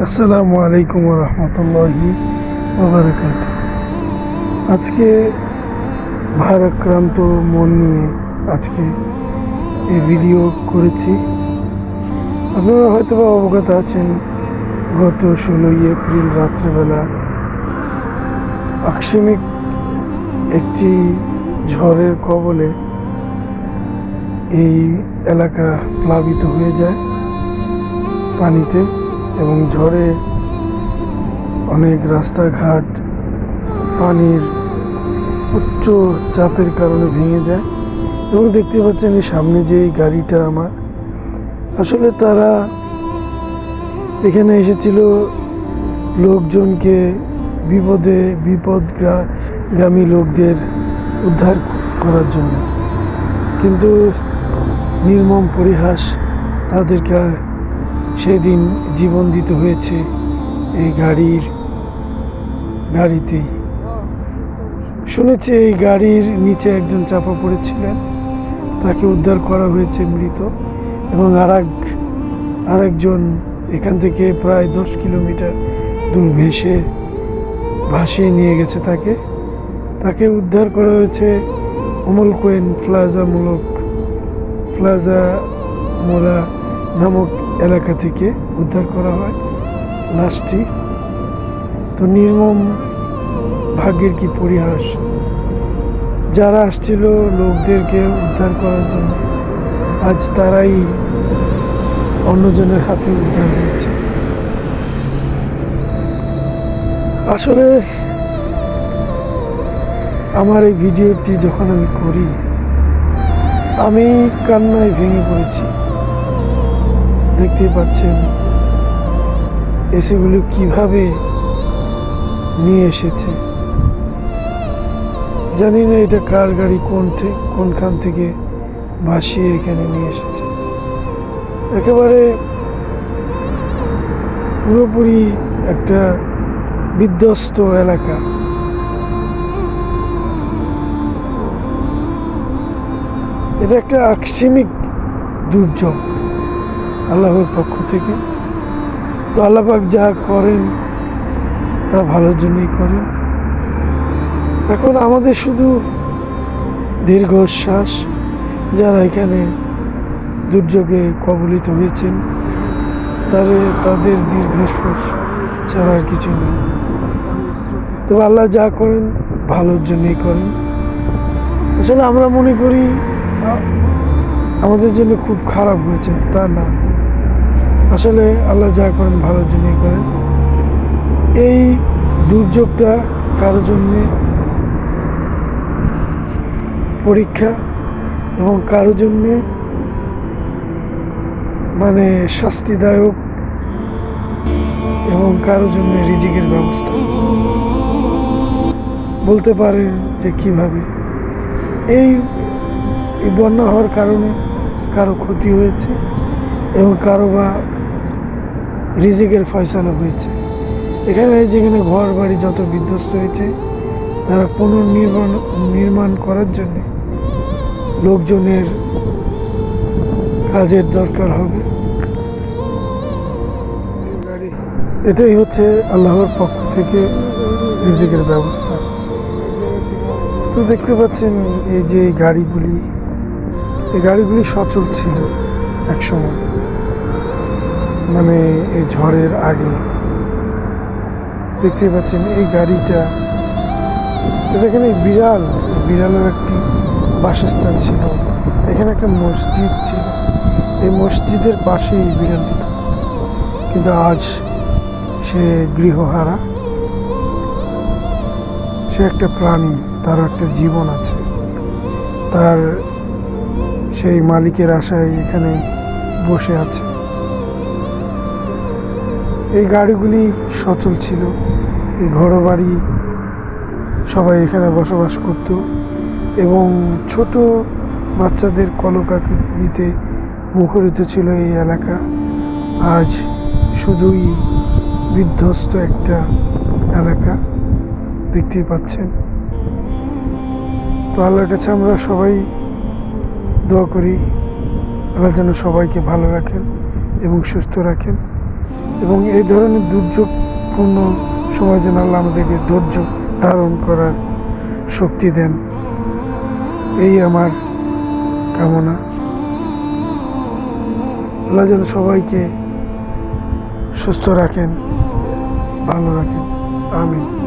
আসসালামু আলাইকুম রহমতুল্লাহি ওবারাকাতুহু। আজকে ভারাক্রান্ত মন নিয়ে আজকে এই ভিডিও করেছি। আপনারা হয়তো বা অবগত আছেন, গত 16ই এপ্রিল রাত্রেবেলা আকস্মিক একটি ঝড়ের কবলে এই এলাকা প্লাবিত হয়ে যায় পানিতে, এবং ঝড়ে অনেক রাস্তাঘাট পানির উচ্চ চাপের কারণে ভেঙে যায়। এবং দেখতে পাচ্ছেন এই সামনে যে এই গাড়িটা আমার, আসলে তারা এখানে এসেছিল লোকজনকে বিপদগামী লোকদের উদ্ধার করার জন্য, কিন্তু নির্মম পরিহাস, তাদেরকে সেদিন জীবন দিতে হয়েছে এই গাড়িতেই। শুনেছি এই গাড়ির নিচে একজন চাপা পড়েছিলেন, তাকে উদ্ধার করা হয়েছে মৃত, এবং আরেকজন এখান থেকে প্রায় 10 কিলোমিটার দূর ভাসিয়ে নিয়ে গেছে তাকে উদ্ধার করা হয়েছে অমল কোয়েন প্লাজা মোলা নামক এলাকা থেকে উদ্ধার করা হয় লাশটি। তো নির্মম ভাগ্যের কি পরিহাস, যারা আসছিল লোকদেরকে উদ্ধার করার জন্য, আজ তারাই অন্যজনের হাতে উদ্ধার হয়েছে। আসলে আমার এই ভিডিওটি যখন আমি করি, আমি কান্নায় ভেঙে পড়েছি। দেখতেই পাচ্ছেন এসেগুলো কিভাবে নিয়ে এসেছে। জানি না এটা কার গাড়ি, কোনখান থেকে ভাসিয়ে এখানে নিয়ে এসেছে। একেবারে পুরোপুরি একটা বিধ্বস্ত এলাকা। এটা একটা আকস্মিক দুর্যোগ আল্লাহর পক্ষ থেকে। তো আল্লাহ পাক যা করেন তা ভালোর জন্যই করেন। এখন আমাদের শুধু দীর্ঘশ্বাস, যারা এখানে দুর্যোগে কবলিত হয়েছেন তাদের দীর্ঘশ্বাস ছাড়া আর কিছু নেই। তো আল্লাহ যা করেন ভালোর জন্যই করেন। আসলে আমরা মনে করি আমাদের জন্য খুব খারাপ হয়েছে, তা না। আসলে আল্লাহ যা করেন ভালোর জন্যই করেন। এই দুর্যোগটা কারো জন্যে পরীক্ষা, এবং কারো জন্যে শাস্তিদায়ক, এবং কারো জন্য রিজিকের ব্যবস্থা। বলতে পারেন যে কিভাবে এই বন্যা হওয়ার কারণে কারো ক্ষতি হয়েছে, এবং কারো বা রিজিকের ফয়সালা হয়েছে। এখানে যেখানে ঘর বাড়ি যত বিধ্বস্ত হয়েছে, তারা পুনর্নির্মাণ করার জন্য লোকজনের কাজের দরকার হবে। এটাই হচ্ছে আল্লাহর পক্ষ থেকে রিজিকের ব্যবস্থা। তো দেখতে পাচ্ছেন এই যে এই গাড়িগুলি সচল ছিল একসময়, এই ঝড়ের আগে। দেখতে পাচ্ছেন এই গাড়িটা, এখানে বিড়ালের একটি বাসস্থান ছিল। এখানে একটা মসজিদ ছিল, এই মসজিদের পাশে এই বিড়ালটি থাকত, কিন্তু আজ সে গৃহহারা। সে একটা প্রাণী, তার একটা জীবন আছে, তার সেই মালিকের আশায় এখানে বসে আছে। এই গাড়িগুলি সচল ছিল, এই ঘরবাড়ি সবাই এখানে বসবাস করত, এবং ছোট বাচ্চাদের কলকাকলিতে মুখরিত ছিল এই এলাকা। আজ শুধুই বিধ্বস্ত একটা এলাকা, দেখতেই পাচ্ছেন। তো আল্লাহর কাছে আমরা সবাই দোয়া করি, আল্লাহ যেন সবাইকে ভালো রাখেন এবং সুস্থ রাখেন, এবং এই ধরনের দুর্যোগপূর্ণ সময় যেন আল্লাহ আমাদেরকে ধৈর্য ধারণ করার শক্তি দেন, এই আমার কামনা। আল্লাহ যেন সবাইকে সুস্থ রাখেন, ভালো রাখেন। আমিন।